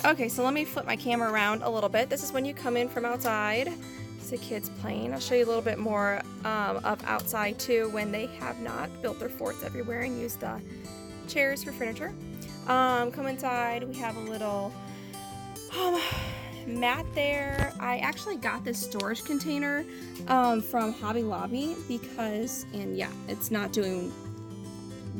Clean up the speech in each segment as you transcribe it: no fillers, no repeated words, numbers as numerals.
Okay, so let me flip my camera around a little bit. This is when you come in from outside. It's the kids playing. I'll show you a little bit more of outside too when they have not built their forts everywhere and used the chairs for furniture. Come inside. We have a little mat there. I actually got this storage container from Hobby Lobby because, and yeah, it's not doing,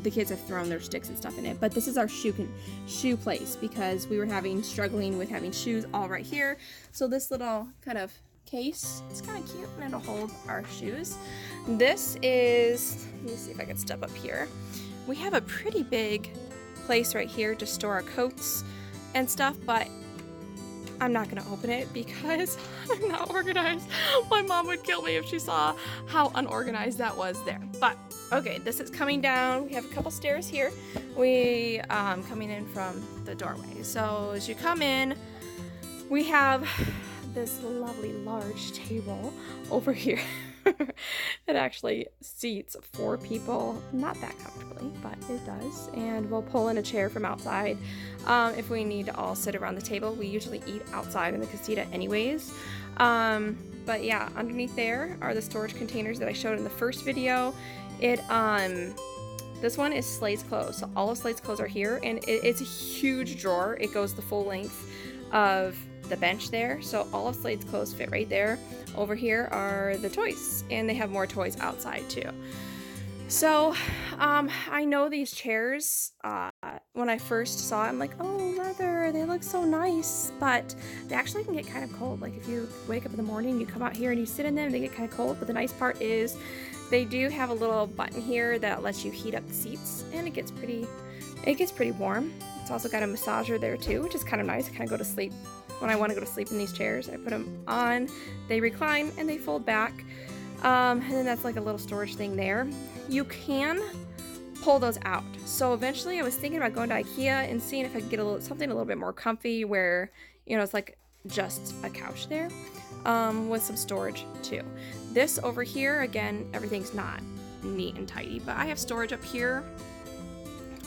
the kids have thrown their sticks and stuff in it, but this is our shoe place because we were struggling with having shoes all right here. So this little kind of case, it's kind of cute and it'll hold our shoes. This is, let me see if I can step up here. We have a pretty big place right here to store our coats and stuff, but I'm not going to open it because I'm not organized. My mom would kill me if she saw how unorganized that was there. But okay, this is coming down. We have a couple stairs here. We coming in from the doorway. So as you come in, we have this lovely large table over here. It actually seats 4 people, not that comfortably, but it does. And we'll pull in a chair from outside if we need to all sit around the table. We usually eat outside in the casita anyways. But yeah, underneath there are the storage containers that I showed in the first video. This one is Slade's clothes, so all of Slade's clothes are here, and it's a huge drawer. It goes the full length of the bench there, so all of Slade's clothes fit right there. Over here are the toys, and they have more toys outside too. So I know these chairs, when I first saw it, I'm like, oh, leather, they look so nice, but they actually can get kind of cold. Like if you wake up in the morning, you come out here and you sit in them, they get kind of cold. But the nice part is they do have a little button here that lets you heat up the seats, and it gets pretty warm. It's also got a massager there too, which is kind of nice. I kind of go to sleep when I want to go to sleep in these chairs. I put them on, they recline, and they fold back. And then that's like a little storage thing there. You can pull those out. So eventually I was thinking about going to IKEA and seeing if I could get something a little bit more comfy where, you know, it's like just a couch there with some storage too. This over here, again, everything's not neat and tidy, but I have storage up here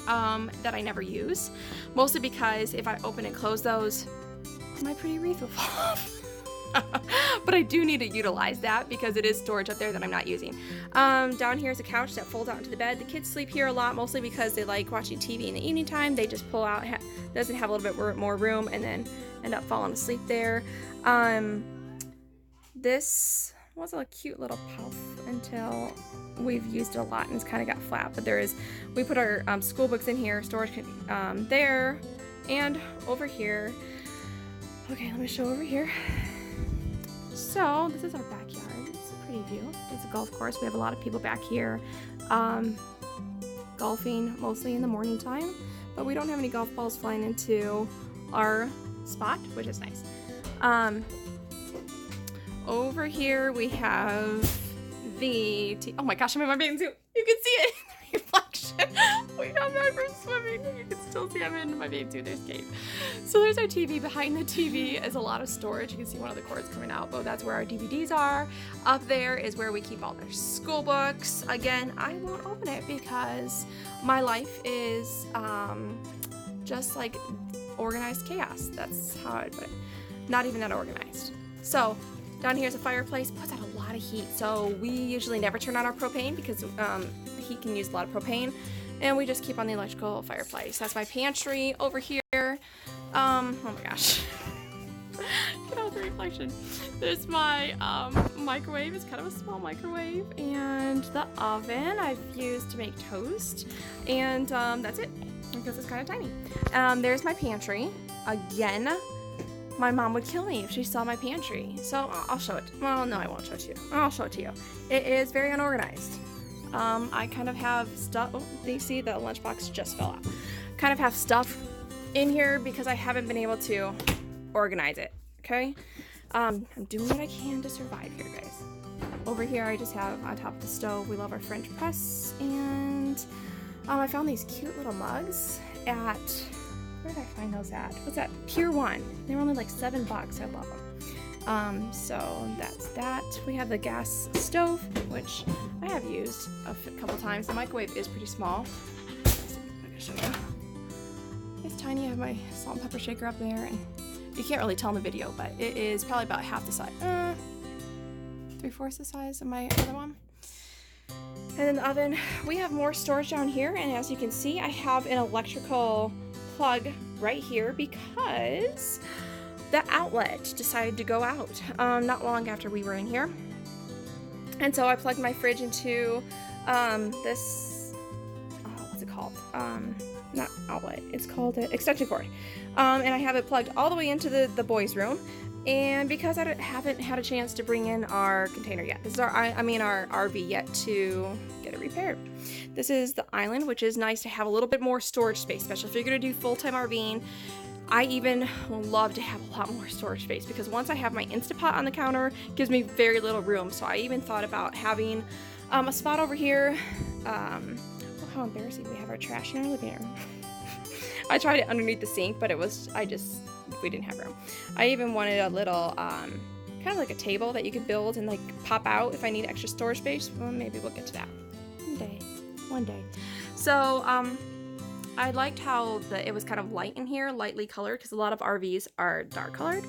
that I never use, mostly because if I open and close those, my pretty wreath will fall off. But I do need to utilize that because it is storage up there that I'm not using. Down here is a couch that folds out into the bed. The kids sleep here a lot, mostly because they like watching TV in the evening time. They just pull out, doesn't have a little bit more room, and then end up falling asleep there. This was a cute little puff until we've used it a lot and it's kind of got flat. But we put our school books in here, storage there, and over here. Okay, let me show over here. So this is our backyard. It's a pretty view. It's a golf course. We have a lot of people back here golfing mostly in the morning time, but we don't have any golf balls flying into our spot, which is nice. Over here we have the oh my gosh, I'm in my bathing suit. You can see it in the reflection. We got back from swimming. You can still see I'm in my bathing suit. There's Kate. So there's our TV. Behind the TV is a lot of storage. You can see one of the cords coming out, but that's where our DVDs are. Up there is where we keep all our school books. Again, I won't open it because my life is just like organized chaos. That's how I'd put it. Not even that organized. So down here is a fireplace. Puts out a lot of heat. So we usually never turn on our propane because the heat can use a lot of propane. And we just keep on the electrical fireplace. That's my pantry over here. Oh my gosh. Get out the reflection. There's my microwave. It's kind of a small microwave. And the oven I've used to make toast. And that's it, because it's kind of tiny. There's my pantry. Again, my mom would kill me if she saw my pantry. So I'll show it. Well, no, I won't show it to you. I'll show it to you. It is very unorganized. I kind of have stuff. Oh, you see the lunchbox just fell out. Kind of have stuff in here because I haven't been able to organize it. Okay, I'm doing what I can to survive here, guys. Over here, I just have on top of the stove. We love our French press, and I found these cute little mugs at, where did I find those at? What's that? Pier 1. They were only like $7. I love them. So that's that. We have the gas stove, which I have used a couple times. The microwave is pretty small. I can show you. It's tiny. I have my salt and pepper shaker up there, and you can't really tell in the video, but it is probably about half the size, 3/4 the size of my other one. And in the oven, we have more storage down here, and as you can see, I have an electrical plug right here because the outlet decided to go out not long after we were in here. And so I plugged my fridge into this, what's it called? Not outlet, it's called an extension cord. And I have it plugged all the way into the boys' room. And because I haven't had a chance to bring in our container yet, this is our RV yet to get it repaired. This is the island, which is nice to have a little bit more storage space, especially if you're gonna do full-time RVing. I even love to have a lot more storage space because once I have my Instapot on the counter, it gives me very little room. So I even thought about having a spot over here. Oh, how embarrassing, we have our trash in our living room. I tried it underneath the sink, but we didn't have room. I even wanted a little, kind of like a table that you could build and like pop out if I need extra storage space. Well, maybe we'll get to that one day. So, I liked how it was kind of light in here, lightly colored, because a lot of RVs are dark colored.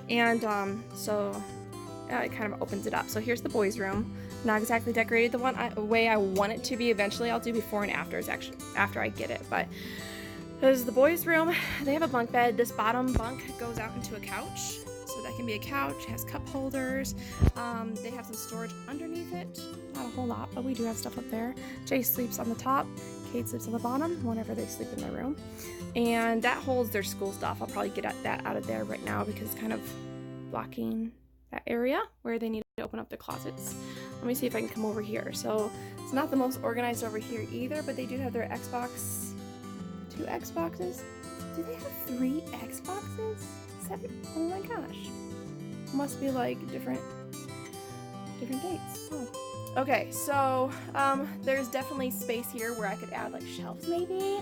And, so it kind of opens it up. So here's the boys' room. Not exactly decorated the way I want it to be. Eventually I'll do before and after, actually after I get it, but this is the boys' room. They have a bunk bed. This bottom bunk goes out into a couch. So that can be a couch, it has cup holders. They have some storage underneath it. Not a whole lot, but we do have stuff up there. Jay sleeps on the top. Kate sleeps on the bottom whenever they sleep in their room. And that holds their school stuff. I'll probably get that out of there right now because it's kind of blocking that area where they need to open up the closets. Let me see if I can come over here. So it's not the most organized over here either, but they do have their Xbox. 2 Xboxes? Do they have 3 Xboxes? 7? Oh my gosh. Must be like different dates. Oh. Okay, so there's definitely space here where I could add like shelves maybe.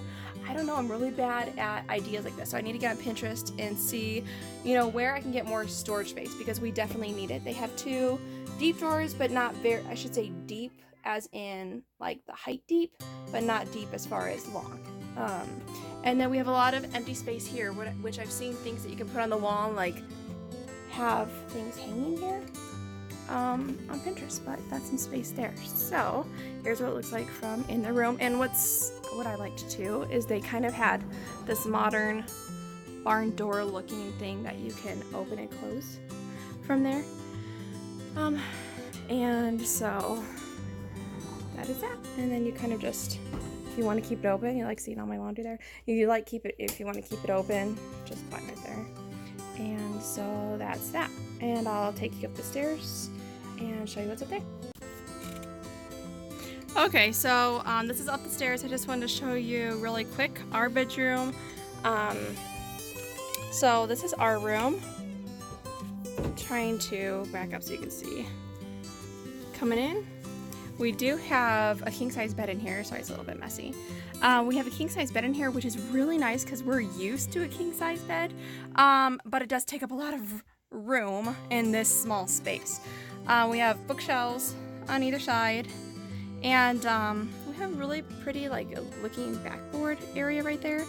I don't know, I'm really bad at ideas like this. So I need to get on Pinterest and see, you know, where I can get more storage space because we definitely need it. They have 2 deep drawers, but not very, I should say deep as in like the height deep, but not deep as far as long. And then we have a lot of empty space here, which I've seen things that you can put on the wall and like have things hanging here on Pinterest, but that's some space there. So here's what it looks like from in the room. And what I liked too is they kind of had this modern barn door looking thing that you can open and close from there. And so that is that. And then you kind of just, if you want to keep it open, you like seeing all my laundry there. You like keep it, if you want to keep it open, just climb right there. And so that's that. And I'll take you up the stairs and show you what's up there. Okay, so this is up the stairs. I just wanted to show you really quick our bedroom. So this is our room. I'm trying to back up so you can see. Coming in, we do have a king-size bed in here. Sorry, it's a little bit messy. We have a king-size bed in here, which is really nice because we're used to a king-size bed, but it does take up a lot of room in this small space. We have bookshelves on either side, and we have really pretty like looking backboard area right there.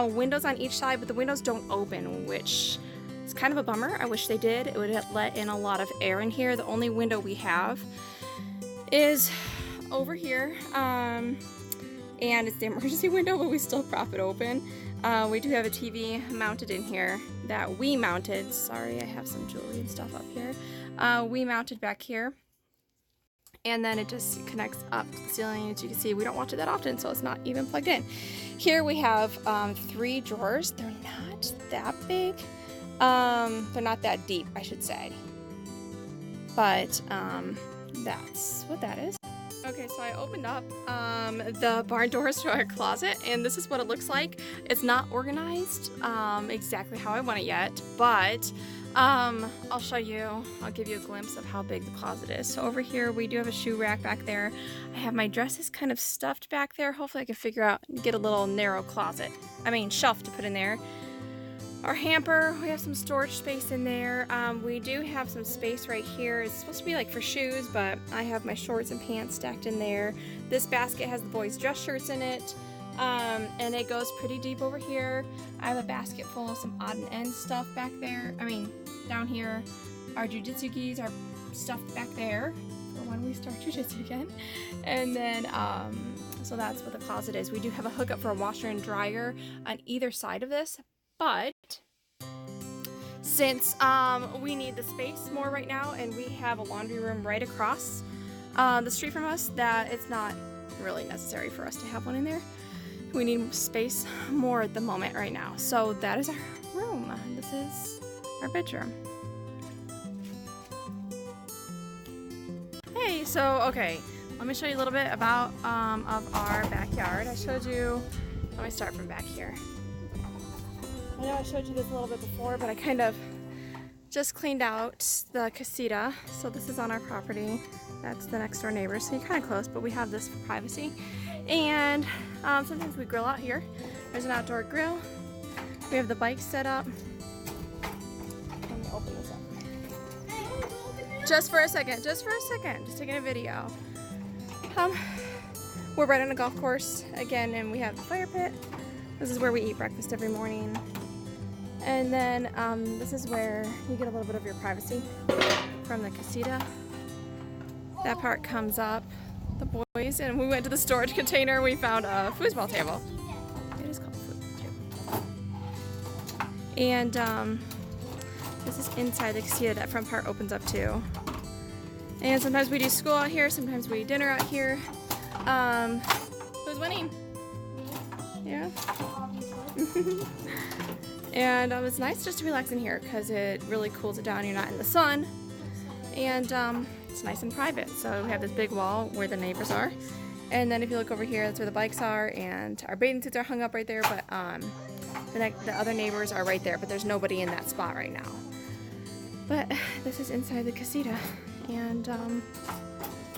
Windows on each side, but the windows don't open, which is kind of a bummer. I wish they did. It would let in a lot of air in here. The only window we have is over here, and it's the emergency window, but we still prop it open. We do have a TV mounted in here that we mounted. Sorry, I have some jewelry and stuff up here. We mounted back here, and then it just connects up to the ceiling. As you can see, we don't watch it that often, so it's not even plugged in. Here we have 3 drawers. They're not that big. They're not that deep, I should say. But that's what that is. Okay, so I opened up the barn doors to our closet, and this is what it looks like. It's not organized exactly how I want it yet, but I'll show you. I'll give you a glimpse of how big the closet is. So over here, we do have a shoe rack back there. I have my dresses kind of stuffed back there. Hopefully I can figure out, get a little narrow shelf to put in there. Our hamper, we have some storage space in there. We do have some space right here. It's supposed to be like for shoes, but I have my shorts and pants stacked in there. This basket has the boys' dress shirts in it. And it goes pretty deep over here. I have a basket full of some odd and end stuff back there. I mean, down here. Our jujitsu gis are stuffed back there for when we start jujitsu again. And then, so that's what the closet is. We do have a hookup for a washer and dryer on either side of this, but since we need the space more right now and we have a laundry room right across the street from us, that it's not really necessary for us to have one in there. We need space more at the moment right now. So that is our room. This is our bedroom. Hey, so okay, let me show you a little bit about of our backyard. I showed you, let me start from back here. I know I showed you this a little bit before, but I kind of just cleaned out the casita. So this is on our property. That's the next door neighbor, so you're kind of close, but we have this for privacy. And sometimes we grill out here. There's an outdoor grill. We have the bike set up. Let me open this up. Just for a second, just taking a video. We're right on a golf course again, and we have the fire pit. This is where we eat breakfast every morning. And then this is where you get a little bit of your privacy from the casita. That part comes up, the boys, and we went to the storage container and we found a foosball table. It is called a foosball table. And this is inside the casita. That front part opens up too. And sometimes we do school out here, sometimes we dinner out here. Who's winning? Yeah. And it's nice just to relax in here because it really cools it down. You're not in the sun. And it's nice and private. So we have this big wall where the neighbors are. And then if you look over here, that's where the bikes are, and our bathing suits are hung up right there, but the other neighbors are right there, but there's nobody in that spot right now. But this is inside the casita. And the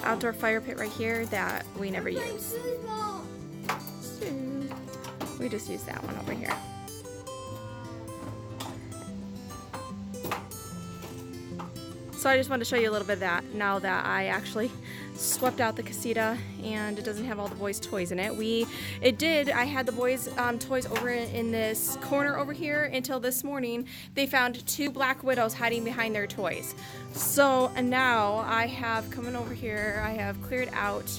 outdoor fire pit right here that we never use. So we just use that one over here. So I just wanted to show you a little bit of that now that I actually swept out the casita and it doesn't have all the boys' toys in it. I had the boys' toys over in this corner over here until this morning. They found 2 black widows hiding behind their toys. So now I have coming over here, I have cleared out,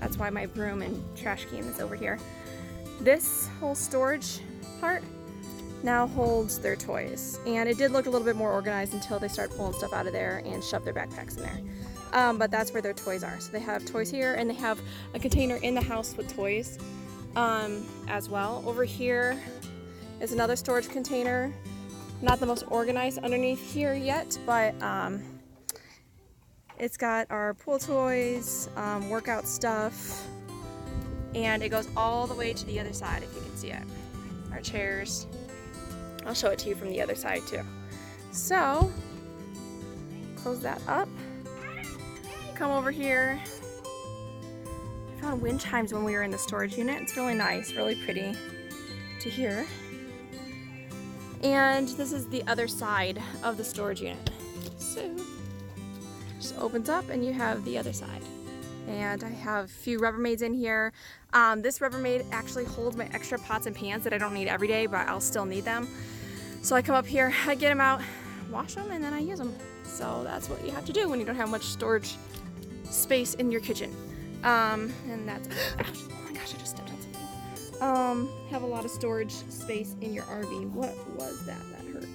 that's why my broom and trash can is over here. This whole storage part now holds their toys, and it did look a little bit more organized until they started pulling stuff out of there and shoved their backpacks in there. But that's where their toys are. So they have toys here, and they have a container in the house with toys as well. Over here is another storage container. Not the most organized underneath here yet, but it's got our pool toys, workout stuff, and it goes all the way to the other side if you can see it. Our chairs. I'll show it to you from the other side too. So, close that up. Come over here. I found wind chimes when we were in the storage unit. It's really nice, really pretty to hear. And this is the other side of the storage unit. So, just opens up and you have the other side. And I have a few Rubbermaids in here. This Rubbermaid actually holds my extra pots and pans that I don't need every day, but I'll still need them. So I come up here, I get them out, wash them, and then I use them. So that's what you have to do when you don't have much storage space in your kitchen. And that's, ouch, oh my gosh, I just stepped on something. Have a lot of storage space in your RV. What was that? That hurt.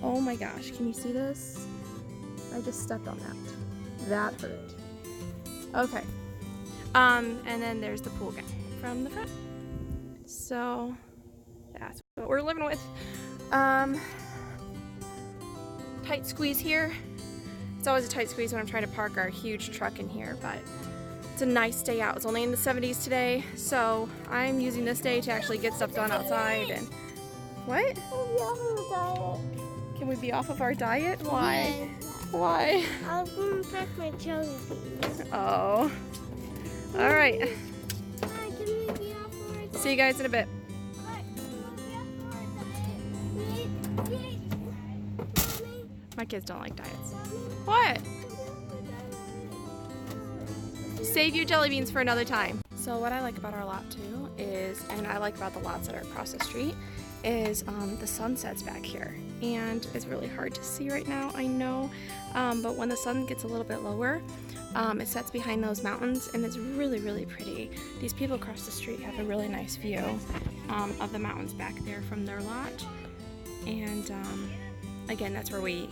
Oh my gosh, can you see this? I just stepped on that. That hurt. Okay. And then there's the pool guy from the front. So that's what we're living with. Tight squeeze here. It's always a tight squeeze when I'm trying to park our huge truck in here, but it's a nice day out. It's only in the 70s today, so I'm using this day to actually get stuff done outside. And what? Can we be off of our diet? Why? Why? I'm going to pack my jelly beans. Oh. All right. Hi, can we be off of our diet? See you guys in a bit. My kids don't like diets. What? Save your jelly beans for another time. So what I like about our lot too is, and I like about the lots that are across the street, is the sunsets back here. And it's really hard to see right now, I know, but when the sun gets a little bit lower, it sets behind those mountains and it's really, really pretty. These people across the street have a really nice view of the mountains back there from their lot. And again, that's where we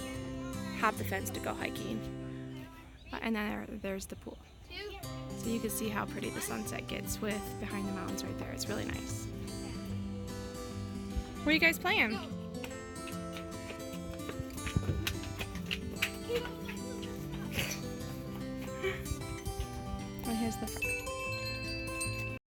hop the fence to go hiking. And there's the pool. So you can see how pretty the sunset gets with behind the mountains right there. It's really nice. What are you guys playing?